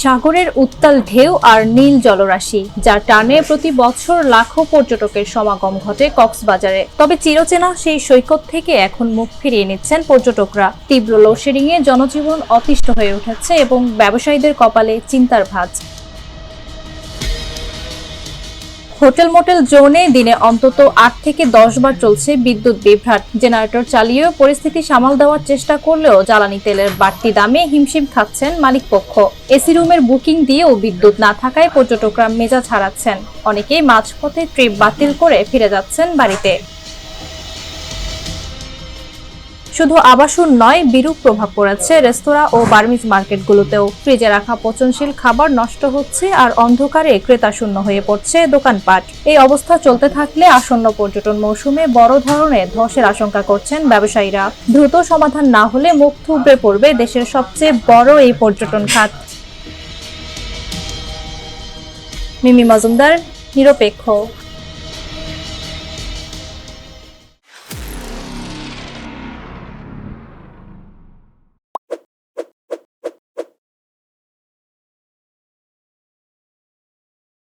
সাগরের উত্তাল ঢেউ আর নীল জলরাশি, যার টানে প্রতি বছর লাখো পর্যটকের সমাগম ঘটে কক্সবাজারে। তবে চিরচেনা সেই সৈকত থেকে এখন মুখ ফিরিয়ে নিচ্ছেন পর্যটকরা। তীব্র লোডশেডিং এ জনজীবন অতিষ্ঠ হয়ে উঠেছে এবং ব্যবসায়ীদের কপালে চিন্তার ভাঁজ। হোটেল মোটেল জোনে দিনে অন্তত 8 থেকে 10 বার চলছে বিদ্যুৎ বিভ্রাট। জেনারেটর চালিয়েও পরিস্থিতি সামাল দেওয়ার চেষ্টা করলেও জ্বালানি তেলের বাড়তি দামে হিমশিম খাচ্ছেন মালিকপক্ষ। এসি রুমের বুকিং দিয়েও বিদ্যুৎ না থাকায় পর্যটকরা মেজাজ হারাচ্ছেন। অনেকেই মাঝপথে ট্রিপ বাতিল করে ফিরে যাচ্ছেন বাড়িতে। শুধু আবাসন নয়, বিরূপ প্রভাব পড়েছে রেস্তোরাঁ ও বার্মিজ মার্কেটগুলোতেও। ফ্রিজে রাখা পচনশীল খাবার নষ্ট হচ্ছে আর অন্ধকারে ক্রেতা শূন্য হয়ে পড়ছে দোকানপাট। এই অবস্থা চলতে থাকলে আসন্ন পর্যটন মৌসুমে বড় ধরনের ধসের আশঙ্কা করছেন ব্যবসায়ীরা। দ্রুত সমাধান না হলে মুখ থুবড়ে পড়বে দেশের সবচেয়ে বড় এই পর্যটন খাত। মিমি মজুমদার, নিরপেক্ষ।